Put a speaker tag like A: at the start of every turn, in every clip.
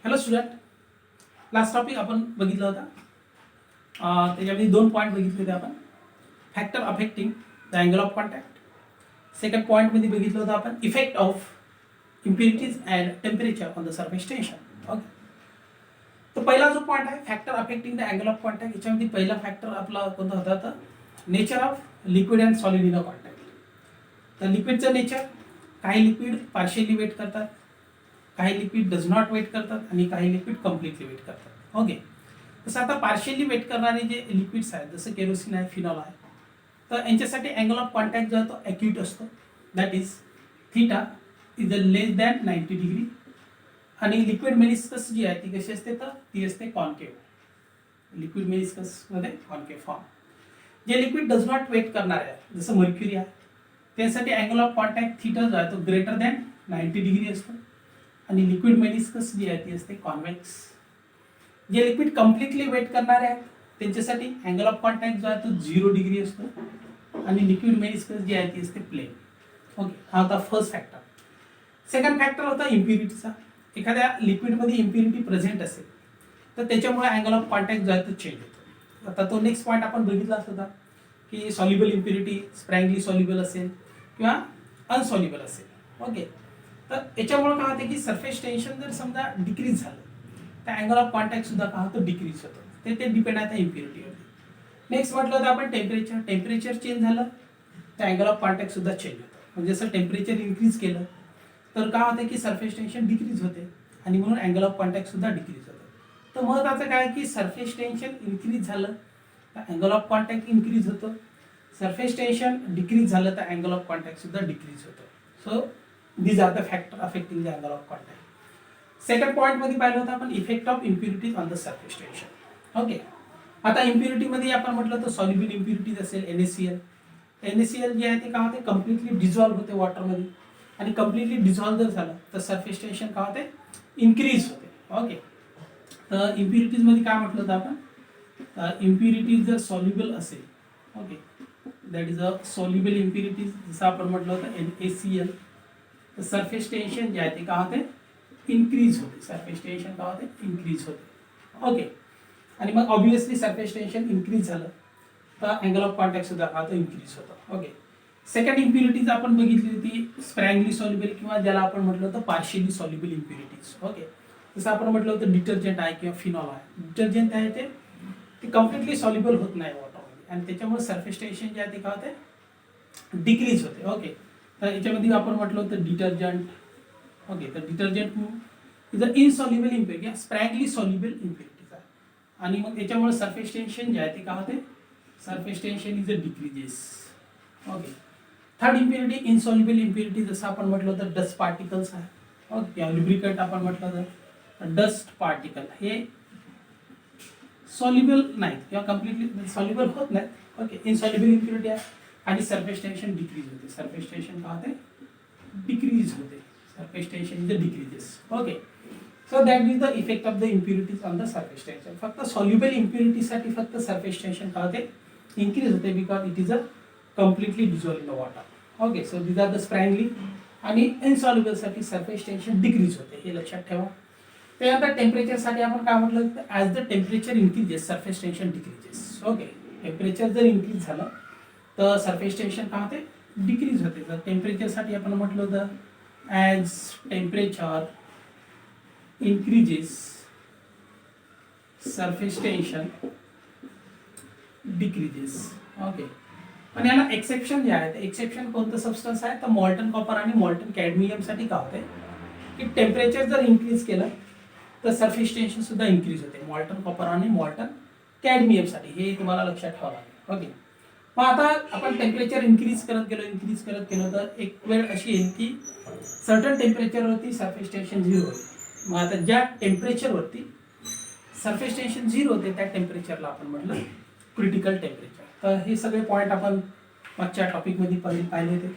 A: Hello student, last topic आपण बघितलं होता. त्याच्यामध्ये दोन पॉईंट बघितले होते आपण. Factor affecting the angle of contact. Second पॉईंटमध्ये बघितलं होतं आपण effect of impurities and temperature on the surface tension. Okay, तर पहिला जो पॉईंट आहे factor affecting the angle of contact, याच्यामध्ये पहिला फॅक्टर आपला कोणता होता तर nature of liquid and solid in a contact. तर लिक्विडचं नेचर, काही लिक्विड पार्शियली वेट करतात, काही लिक्विड डज नॉट वेट करतात आणि काही लिक्विड कम्प्लिटली वेट करतात. ओके, तसं आता पार्शियली वेट करणारे जे लिक्विड्स आहेत जसं केरोसिन आहे, फिनॉल आहे, तर यांच्यासाठी अँगल ऑफ कॉन्टॅक्ट जो आहे तो ॲक्यूट असतो. That is theta is less than 90 degree. आणि लिक्विड मेनिस्कस जी आहे ती कशी असते तर ती असते कॉन्केव्ह. लिक्विड मेनिस्कसमध्ये कॉन्केव्ह फॉर्म. जे लिक्विड डज नॉट वेट करणारे आहे जसं मर्क्युरी आहे, त्यासाठी अँगल ऑफ कॉन्टॅक्ट थीटा जो आहे तो ग्रेटर दॅन 90 डिग्री असतो. आणि लिक्विड मेनिस्कस जी आहे ती असते कॉन्व्हेक्स. जे लिक्विड कम्प्लिटली वेट करणारे आहेत त्यांच्यासाठी अँगल ऑफ कॉन्टॅक्ट जो आहे तो 0 डिग्री असतो. आणि लिक्विड मेनिस्कस जी आहे ती असते प्लेन. ओके, हा होता फर्स्ट फॅक्टर. सेकंड फॅक्टर होता इम्प्युरिटीचा. एखाद्या लिक्विडमध्ये इम्प्युरिटी प्रेझेंट असेल तर त्याच्यामुळे अँगल ऑफ कॉन्टॅक्ट जो आहे तो चेंज होतो. आता तो नेक्स्ट पॉईंट आपण बघितलाच होता की सॉल्युबल इम्प्युरिटी स्प्रँगली सॉल्युबल असेल किंवा अनसॉल्युबल असेल. ओके, तर याच्यामुळे काय होते की सरफेस टेन्शन जर समजा डिक्रीज झालं तर अँगल ऑफ कॉन्टॅक्ट सुद्धा काय होतं डिक्रीज होतं. ते डिपेंड आहे त्या इम्प्युरिटीवर. नेक्स्ट म्हटलं तर आपण टेम्परेचर चेंज झालं तर अँगल ऑफ कॉन्टॅक्ट सुद्धा चेंज होतं. म्हणजे जसं टेम्परेचर इन्क्रीज केलं तर काय होतं की सरफेस टेन्शन डिक्रीज होते आणि म्हणून अँगल ऑफ कॉन्टॅक्ट सुद्धा डिक्रीज होतं. तर महत्त्वाचं काय की सरफेस टेन्शन इन्क्रीज झालं तर अँगल ऑफ कॉन्टॅक्ट इन्क्रीज होतं. सरफेस टेन्शन डिक्रीज झालं तर अँगल ऑफ कॉन्टॅक्ट सुद्धा डिक्रीज होतं. So these are the factor affecting the angle of contact. Second point मध्ये पाहिलं होतं आपण effect of impurities on the surface tension. Okay, आता इम्प्युरिटी मध्ये आपण म्हटलं तर सॉल्युबल इम्प्युरिटीज असेल NaCl. NaCl जे आहे ते काय होते कम्प्लिटली डिझॉल्व्ह होते वॉटरमध्ये. आणि कम्प्लिटली डिझॉल्व्ह जर झालं तर सरफेस टेन्शन काय होते इन्क्रीज होते. ओके, तर इम्प्युरिटीज मध्ये काय म्हटलं होतं आपण इम्प्युरिटीज जर सॉल्युबल असेल, okay, that is a soluble impurities जसं आपण म्हटलं होतं NaCl, तर सरफेस टेन्शन जे आहे ते काय होते इन्क्रीज होते. सरफेस टेन्शन काय होते इन्क्रीज होते. ओके, आणि मग ऑब्विसली सरफेस टेन्शन इन्क्रीज झालं तर अँगल ऑफ कॉन्टॅक्ट सुद्धा काय होतं इन्क्रीज होतं. ओके, सेकंड इम्प्युरिटीज आपण बघितली होती स्प्रँगली सॉल्युबल किंवा ज्याला आपण म्हटलं होतं पार्शियली सॉल्युबल इम्प्युरिटीज. ओके, जसं आपण म्हटलं होतं डिटर्जंट आहे किंवा फिनॉल आहे. डिटर्जंट आहे ते कम्प्लिटली सॉल्युबल होत नाही वॉटरमध्ये आणि त्याच्यामुळे सरफेस टेन्शन जे आहे ते काय होते डिक्रीज होते. ओके, तर याच्यामध्ये आपण म्हटलं होतं डिटर्जंट. ओके, तर detergent is a insoluble impurity, sparingly soluble impurities आहे. आणि मग त्याच्यामुळे सरफेस टेन्शन जे आहे ते काय होते surface tension is a decreases. Okay, third impurity insoluble impurity जसं आपण म्हटलं होतं डस्ट पार्टिकल्स आहे. ओके, किंवा लुब्रिकंट आपण म्हटलं तर डस्ट पार्टिकल हे सॉल्युबल नाहीत किंवा कम्प्लिटली सॉल्युबल होत नाहीत. ओके, इनसॉल्युबल इम्प्युरिटी आहे आणि सरफेस टेन्शन डिक्रीज होते. सरफेस टेन्शन काय होते डिक्रीज होते. Surface tension is the decreases. Okay, so that is the effect of the impurities on the surface tension. फक्त सॉल्युबल इम्प्युरिटीसाठी फक्त सरफेस टेन्शन काय होते इन्क्रीज होते because it is a completely dissolve in the water. Okay, so these are the sparingly. आणि इनसॉल्युबलसाठी surface tension decrease होते, हे लक्षात ठेवा. त्यानंतर टेम्परेचरसाठी आपण काय म्हटलं तर as the temperature increases surface tension decreases. Okay, temperature जर इन्क्रीज झालं तर सरफेस टेन्शन काय होते डिक्रीज होते. तर टेम्परेचरसाठी आपण म्हटलं होतं as temperature increases surface tension decreases. Okay, पण याला एक्सेप्शन जे आहे ते एक्सेप्शन कोणतं सबस्टन्स आहे तर मॉल्टन कॉपर आणि मॉल्टन कॅडमियमसाठी काय होते की टेम्परेचर जर इन्क्रीज केलं तर सरफेस टेन्शन सुद्धा इन्क्रीज होते मॉल्टन कॉपर आणि मॉल्टन कॅडमियमसाठी. हे तुम्हाला लक्षात ठेवावं लागेल. ओके, मग आता आपण टेम्परेचर इन्क्रीज करत गेलो तर एक वेळ अशी येईल की सर्टन टेम्परेचरवरती सरफेस टेन्शन 0 होईल. मग आता ज्या टेम्परेचरवरती सरफेस टेन्शन 0 होते त्या टेम्परेचरला आपण म्हटलं क्रिटिकल टेम्परेचर. तर हे सगळे पॉईंट आपण मागच्या टॉपिकमध्ये पाहिले होते.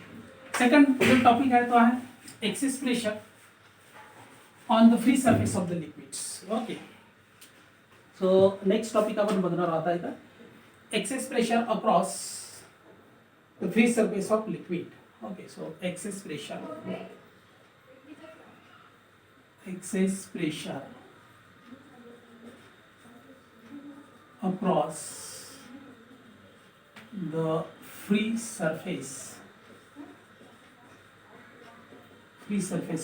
A: सेकंड जो टॉपिक आहे तो आहे excess pressure on the free surface of the liquids. Okay, so next topic आपण बघणार आहोत आहे का excess pressure across the free surface of liquid. Okay, so excess pressure across the free surface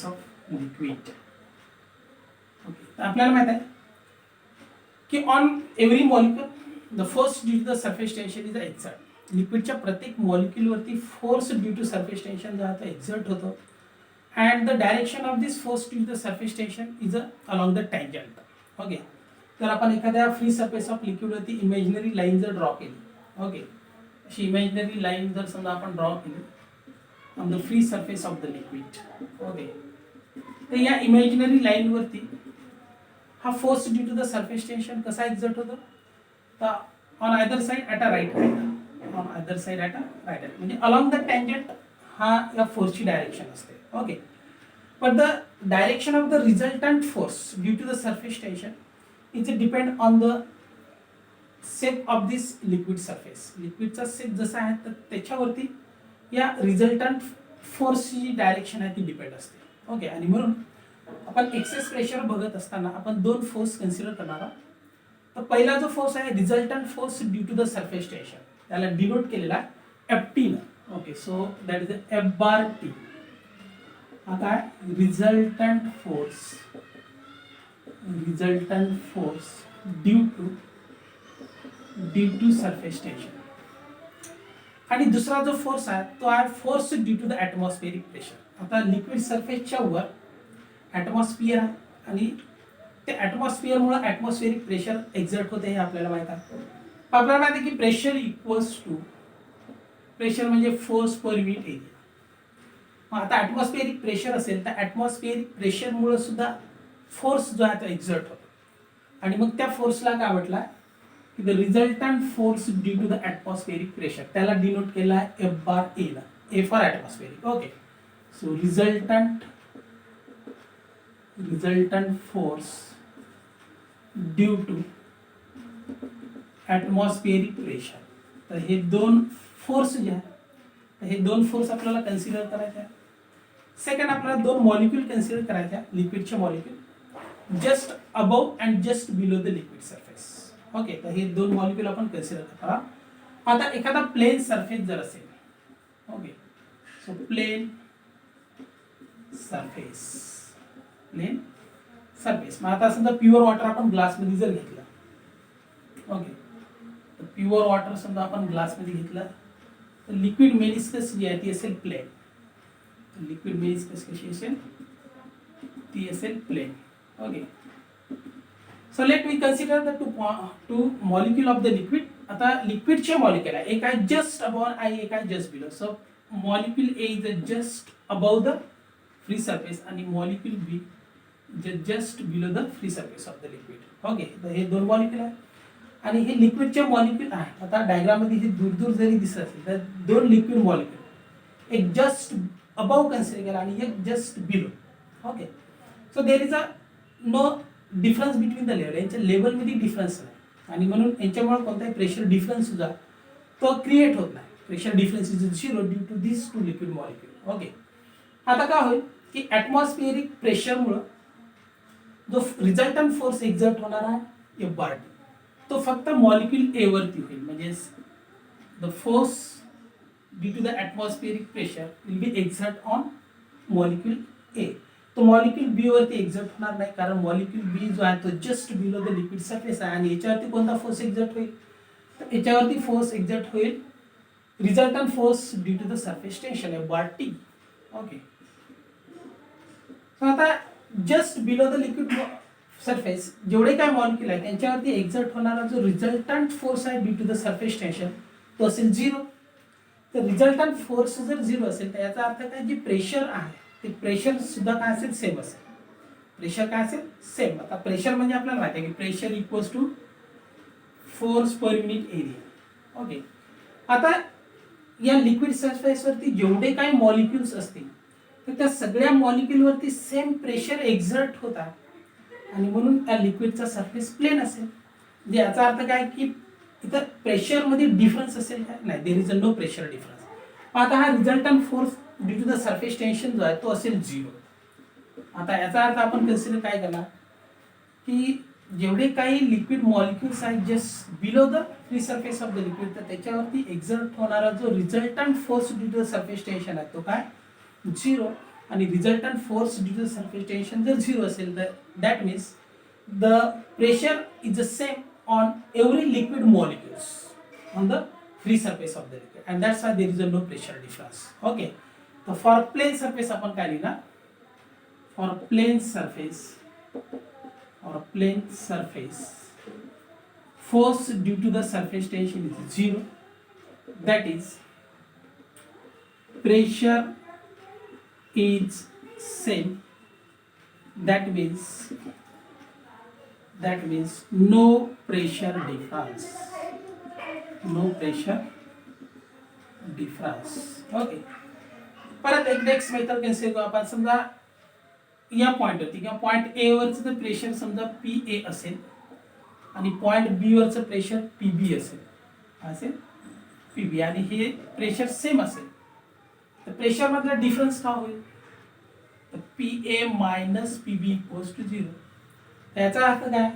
A: of liquid. Okay, तर आपल्याला माहित आहे की on every molecule the force due to the surface tension is exert. लिक्विडच्या प्रत्येक मॉलिक्युलवरती force due to surface tension जो आहे तो एक्झर्ट होतो. And the direction of this force due to the surface tension is along the tangent. Okay, तर आपण एखाद्या फ्री सरफेस ऑफ लिक्विडवरती इमॅजिनरी लाईन जर ड्रॉ केली, ओके, अशी इमॅजिनरी लाईन जर समजा आपण ड्रॉ केली on the free surface of the liquid, okay, तर या इमॅजिनरी लाईनवरती हा force due to the surface tension कसा एक्झर्ट होतो, तर on either side at a right hand, on either side at a right hand, म्हणजे along the tangent हा या फोर्सची डायरेक्शन असते. Okay, but the direction of the resultant force due to the surface tension is depend on the shape of this liquid surface. लिक्विडचा shape जसा आहे तर त्याच्यावरती या रिझल्टंट फोर्सची जी डायरेक्शन आहे ती डिपेंड असते. ओके, आणि म्हणून आपण एक्सेस प्रेशर बघत असताना आपण दोन फोर्स कन्सिडर करणार आहोत. तर पहिला जो फोर्स आहे resultant force due to the surface tension, त्याला डिनोट केलेला आहे एफ न. Okay, so that is F bar T. आता resultant force due to surface tension. आणि दुसरा जो फोर्स आहे तो आहे force due to the atmospheric pressure. आता लिक्विड सरफेसच्या वर ॲटमॉस्फिअर आहे आणि ते ॲटमॉस्फिअरमुळे ॲटमॉस्फिअरिक प्रेशर एक्झर्ट होते हे आपल्याला माहित आहे. आपल्याला माहिती आहे की प्रेशर इक्वल्स टू, प्रेशर म्हणजे फोर्स पर युनिट एरिया. आता ॲटमॉस्फिअरिक प्रेशर असेल तर ॲटमॉस्फिअरिक प्रेशरमुळे सुद्धा फोर्स जो आहे तो एक्झर्ट होतो. आणि मग त्या फोर्सला काय म्हटलं की the resultant force due to the atmospheric pressure, त्याला डिनोट केला आहे एफ बार ए ला, A for atmospheric. Okay, so resultant force due to atmospheric pressure. तर हे दोन फोर्स जे आहे हे दोन फोर्स आपल्याला कन्सिडर करायचे आहे. सेकंड आपल्याला दोन मॉलिक्यूल कन्सिडर करायचे आहे, लिक्विडचे molecule just above and just below the liquid surface. Okay, तर हे दोन मॉलिक्यूल आपण कन्सिडर करा. आता एखादा प्लेन सरफेस जर असेल, ओके, सो प्लेन सरफेस. मग आता समजा प्युअर वॉटर आपण ग्लासमध्ये जर घेतलं, ओके, तर प्युअर वॉटर समजा आपण ग्लासमध्ये घेतलं तर लिक्विड मेनिस्कस जी आहे ती असेल प्लेन. लिक्विड मेनिस्कस कशी असेल, ती असेल plane. Okay, so let we consider the two molecule of the liquid. आता लिक्विडचे मॉलिक्यूल आहे, एक आहे जस्ट अबव आणि एक आहे just below. So molecule A is just above the free surface आणि molecule B just below the free surface of the liquid. Okay, तर हे दोन मॉलिक्यूल आहे आणि हे लिक्विडचे मॉलिक्यूल आहे. आता डायग्राम मध्ये हे दूर दूर जरी दिसत असेल तर दोन लिक्विड मॉलिक्यूल, एक जस्ट अबव कन्सिडर केला आणि एक just below. Okay, so there is a no difference between the level. यांच्या लेवलमध्ये डिफरन्स नाही आणि म्हणून यांच्यामुळे कोणताही प्रेशर डिफरन्स सुद्धा तो क्रिएट होत नाही. Pressure difference is zero due to this two liquid molecule. Okay, आता काय होईल की ॲटमॉस्फिअरिक प्रेशरमुळे जो रिझल्टंट फोर्स एक्झर्ट होणार आहे एफ बार टी, तो फक्त मॉलिक्यूल ए वरती होईल. म्हणजे the force due to the atmospheric pressure will be exert on molecule A. तो मॉलिक्यूल बी वरती एक्झर्ट होणार नाही, कारण मॉलिक्यूल बी जो आहे तो just below the liquid surface आहे आणि याच्यावरती कोणता फोर्स एक्झर्ट होईल, तर याच्यावरती फोर्स एक्झर्ट होईल resultant force due to the surface tension F bar T. Okay, so आता just below the liquid surface जेवढे काय मॉलिक्यूल आहे त्यांच्यावरती एक्झर्ट होणारा जो रिझल्टंट फोर्स आहे due to the surface tension तो असेल झिरो. तर रिझल्टंट फोर्स जर झिरो असेल तर याचा अर्थ काय, जे प्रेशर आहे ते प्रेशर सुद्धा काय असेल, सेम असेल. प्रेशर काय असेल, सेम. आता प्रेशर म्हणजे आपल्याला माहिती आहे की pressure equals to force per unit area. Okay, आता या लिक्विड सरफेसवरती जेवढे काही मॉलिक्युल्स असतील तर त्या सगळ्या मॉलिक्यूलवरती सेम प्रेशर एक्झर्ट होतात आणि म्हणून या लिक्विडचा सरफेस प्लेन असेल. म्हणजे याचा अर्थ काय की इथं प्रेशरमध्ये डिफरन्स असेल काय, नाही, there is a no pressure difference. आता हा resultant force due to the surface tension जो आहे तो असेल झिरो. आता याचा अर्थ आपण कन्सिडर काय केला की जेवढे काही लिक्विड मॉलिक्युल्स आहेत just below the free surface of the liquid, तर त्याच्यावरती एक्झर्ट होणारा जो resultant force due to the surface tension आहे तो काय, 0. आणि resultant force due to the surface tension जर 0 असेल तर that means the pressure is the same on every liquid molecules on the free surface of the liquid, and that's why there is a no pressure difference. Okay, so for a plane surface आपण काय लिहिणार, for a plane surface or a plane surface force due to the surface tension is 0, that is pressure is same, that means no pressure difference, no pressure difference. Okay, परत एक next method consider करू आपण. समजा या पॉइंटवरती किंवा point A वरचं pressure समजा P A असेल आणि पॉइंट बी वरचं प्रेशर पी बी असेल पी बी, आणि हे प्रेशर सेम असेल तर प्रेशर मधला डिफरन्स का होईल, तर P A minus P B equals to 0. त्याचा अर्थ काय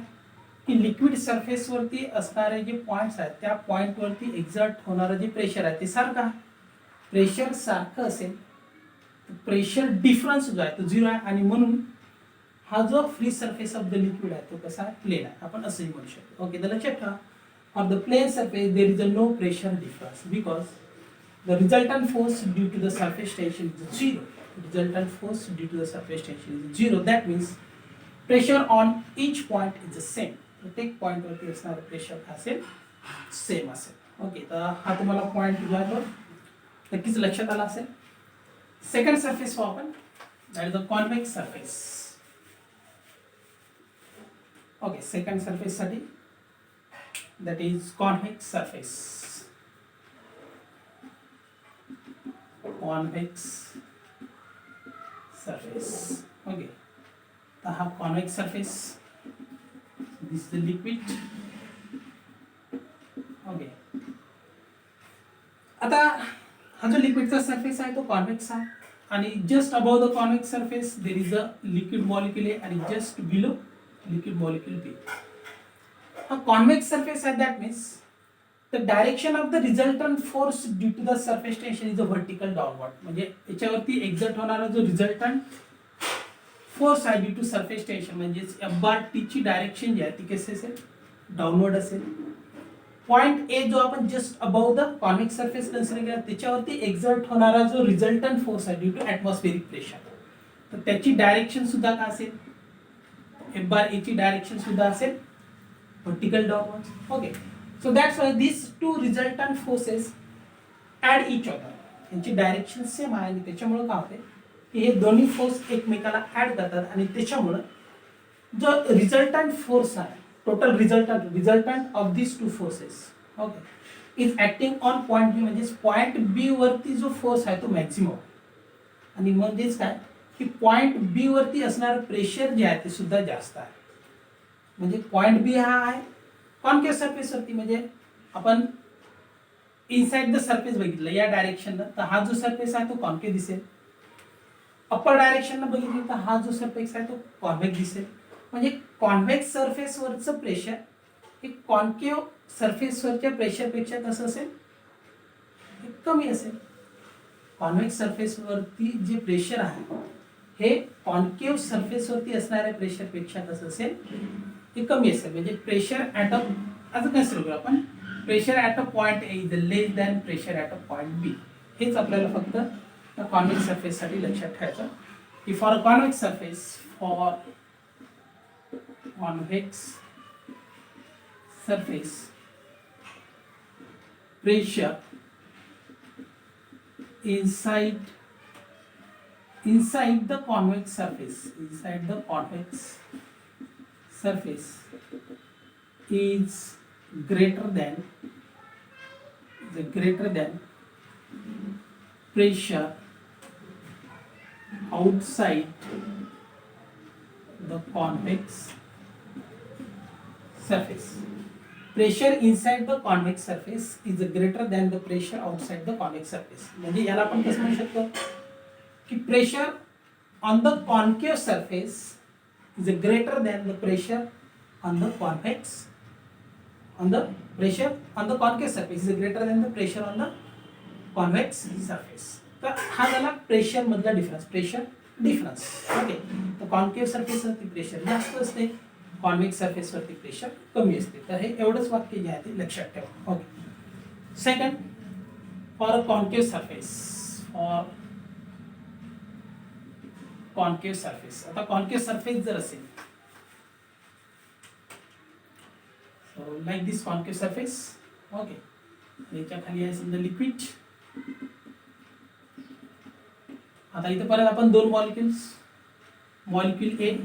A: की लिक्विड सरफेस वरती असणारे जे पॉइंट्स आहेत त्या पॉइंट वरती एक्झर्ट होणारं जे प्रेशर आहे ते सारखं, प्रेशर सारखं असेल तर प्रेशर डिफरन्स जो आहे तो 0 आहे, आणि म्हणून हा जो free surface of the liquid आहे तो कसा आहे, प्लेन आहे, आपण असंही म्हणू शकतो. ओके, तर लक्षात ठेवा, on the plane surface there is a no pressure difference because the resultant force due to the surface tension is 0. Resultant force due to the surface tension is 0, that means pressure on each point is the same. प्रत्येक point वरती असणारं pressure असेल same असेल. Okay, तर हा तुम्हाला point जो आहे तो नक्कीच लक्षात आला असेल. सेकंड सरफेस पाहू आपण, that is the convex surface. Okay, second surface साठी that is convex surface. Convex surface. Okay, तर हा convex surface, this is the liquid. Okay, आता हा जो लिक्विडचा सरफेस आहे तो कॉन्व्हेक्स आहे आणि just above the convex surface there is a liquid molecule A आणि just below liquid molecule B. हा कॉन्व्हेक्स सरफेस आहे, that means the direction of the resultant force due to the surface tension is a vertical downward. म्हणजे याच्यावरती exert होणारा जो resultant force आहे due to surface tension म्हणजेच F bar T ची direction जी आहे ती कशी असेल, डाऊनवर्ड असेल. पॉइंट ए जो आपण just above the convex surface consider केला त्याच्यावरती एक्झर्ट होणारा जो रिझल्टंट फोर्स आहे ड्यू टू ॲटमॉस्फेरिक प्रेशर, तर त्याची डायरेक्शन सुद्धा काय असेल, एफ बार ए ची डायरेक्शन सुद्धा असेल vertical downward. Okay, so that's why this two resultant forces add each other. यांची डायरेक्शन सेम आहे आणि त्याच्यामुळे काय होते की हे दोन्ही फोर्स एकमेकाला ऍड करतात आणि त्याच्यामुळे जो रिझल्टंट फोर्स आहे, total resultant of this two forces okay is acting on point B. म्हणजेच पॉइंट बी वरती जो फोर्स आहे तो मॅक्सिमम, आणि म्हणजेच काय की पॉइंट बी वरती असणारं प्रेशर जे आहे ते सुद्धा जास्त आहे. म्हणजे पॉइंट बी हा आहे कॉन्केव्ह सरफेस वरती, म्हणजे आपण इनसाइड द सरफेस बघितलं या डायरेक्शनला तर हा जो सरफेस आहे तो कॉन्केव्ह दिसेल. अपर डायरेक्शनला बघितलं तर हा जो सरफेस आहे तो कॉन्व्हेक्स दिसेल. म्हणजे कॉन्व्हेक्स सरफेस वरचं प्रेशर हे कॉन्केव्ह सरफेस वरच्या प्रेशरपेक्षा कसं असेल, हे कमी असेल. कॉन्व्हेक्स सरफेस वरती जे प्रेशर आहे हे कॉन्केव्ह सरफेस वरती असणाऱ्या प्रेशरपेक्षा कसं असेल, हे कमी असेल. म्हणजे प्रेशर ॲट अ असं कन्सिडर करू आपण, pressure at a point A is less than pressure at a point B. हेच आपल्याला फक्त कॉन्व्हेक्स सरफेस साठी लक्षात ठेवायचं की for convex surface pressure inside the convex surface is greater than pressure outside the convex surface. Pressure inside the convex surface is greater than the pressure outside the convex surface. म्हणजे याला आपण कसं म्हणू शकतो की pressure on the concave surface is greater than the pressure on the convex on the pressure on the concave surface is greater than the pressure on the convex surface. तर हा झाला प्रेशर मधला डिफरन्स, प्रेशर डिफरन्स. ओके, तर concave surface वरती pressure जास्त असते, convex surface वरती pressure कमी असते. तर हे एवढंच वाक्य जे आहे ते लक्षात ठेवा. Okay, second, for a concave surface, for concave surface. आता कॉन्केव्ह सरफेस जर असेल, so like this concave surface, okay, याच्या खाली आहे समजा लिक्विड. आता इथे परत आपण दोन molecules, molecule A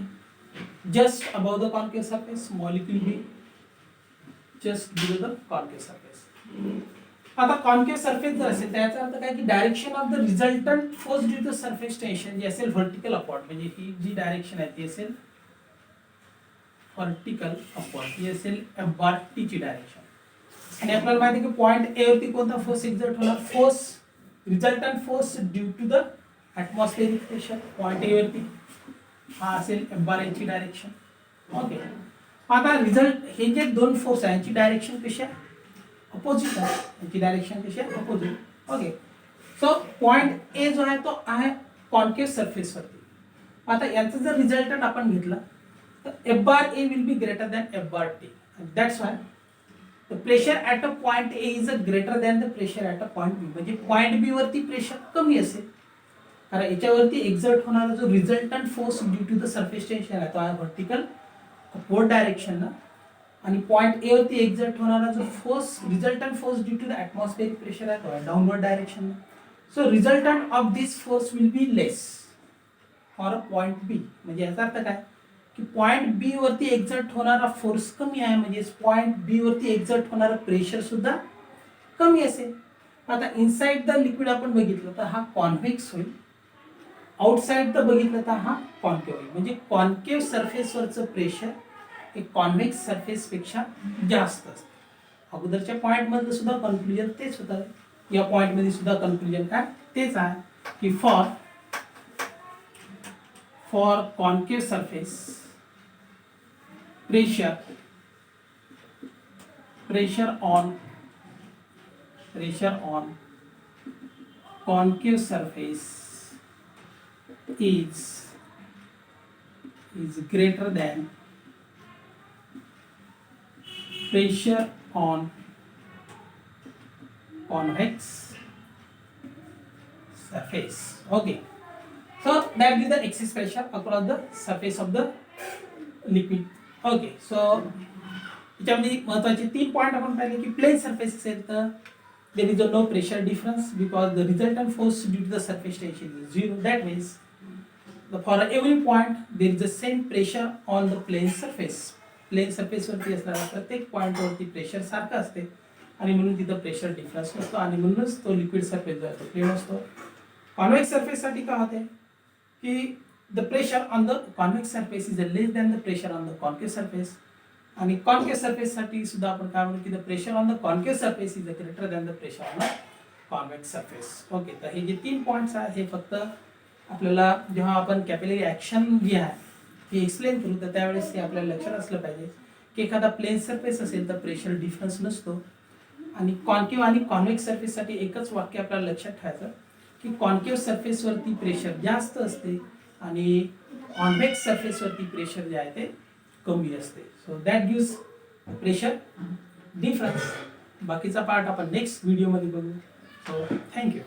A: just above the concave surface, molecule B just below the concave surface. आता कॉन्केव्ह सरफेस जर असेल त्याचा अर्थ काय की direction of the resultant force due to surface tension जे असेल व्हर्टिकल अपॉर्ड, म्हणजे ही जी डायरेक्शन आहे ती असेल व्हर्टिकल अपॉर्ड, ही असेल FT ची डायरेक्शन. आणि आपल्याला माहिती आहे की पॉइंट ए वरती कोणता फोर्स एक्झर्ट होणार, force resultant force due to the atmospheric pressure. Point A वरती हा असेल FA ची डायरेक्शन. ओके, आता रिझल्ट हे जे दोन फोर्स आहे यांची डायरेक्शन कशी आहे, अपोजिट आहे, यांची डायरेक्शन कशी आहे, opposite. Okay, so point A जो आहे तो आहे कॉन्केव्ह सरफेस वरती. आता याचा जर रिझल्टंट आपण घेतला तर FA will be greater than FT. That's why the pressure at a point A is greater than the pressure at a point B. म्हणजे पॉइंट बी वरती प्रेशर कमी असेल, कारण याच्यावरती एक्झर्ट होणारा जो resultant force due to the surface tension आहे तो आहे व्हर्टिकल अपवर्ड डायरेक्शन ना, आणि पॉइंट ए वरती एक्झर्ट होणारा जो force resultant force due to the atmospheric pressure आहे तो आहे downward direction. So resultant of this force will be less for a point B. म्हणजे याचा अर्थ काय की पॉइंट बी वरती एक्झर्ट होणारा फोर्स कमी आहे, म्हणजे पॉइंट बी वरती एक्झर्ट होणारा प्रेशर सुद्धा कमी असेल. आता इनसाइड द लिक्विड आपण बघितलं तर हा कॉन्व्हेक्स होईल, आउटसाइड द बघितलं तर हा कॉन्केव्ह होईल. म्हणजे कॉन्केव्ह सरफेसवरचं प्रेशर हे कॉन्व्हेक्स सरफेस पेक्षा जास्त असतं. अगोदरच्या पॉइंट मधलं सुद्धा कन्क्लुजन तेच होतं, या पॉइंट मध्ये सुद्धा कन्क्लुजन काय तेच आहे की for concave surface pressure on concave surface is greater than pressure on convex surface. Okay, so that is the excess pressure across the surface of the liquid. Okay, so याच्यामध्ये महत्त्वाचे तीन point आपण पाहिले की प्लेन सरफेस असेल तर there is no pressure difference because the resultant force due to the surface tension is zero. That means for every point there is the same pressure on the plane surface. Plane surface वरती असणाऱ्या प्रत्येक point वरती pressure सारखं असते आणि म्हणून तिथं pressure difference नसतो आणि म्हणूनच तो लिक्विड सरफेस जो आहे तो प्लेन असतो. कॉन्वेक्स सरफेस साठी काय होते की the pressure on the convex surface is less than the pressure on the concave surface, आणि concave surface साठी सुद्धा आपण काय म्हणू की the pressure on the concave surface is greater than the pressure on the convex surface. Okay, तर हे जे तीन पॉइंट्स आहेत हे फक्त आपल्याला जेव्हा आपण कॅपिलरी ऍक्शन जे आहे हे एक्सप्लेन करू तर त्यावेळेस हे आपल्याला लक्षात असलं पाहिजे की एखादा प्लेन सरफेस असेल तर प्रेशर डिफरन्स नसतो, आणि कॉन्केव्ह आणि कॉन्वेक्स सरफेस साठी एकच वाक्य आपल्याला लक्षात ठेवायचं की कॉन्केव्ह सरफेस वरती प्रेशर जास्त असते आणि कॉन्वेक्स सरफेस वरती प्रेशर जे आहे ते कमी असते. So that gives pressure difference. बाकीचा पार्ट आपण नेक्स्ट व्हिडिओ मध्ये बघू. So thank you.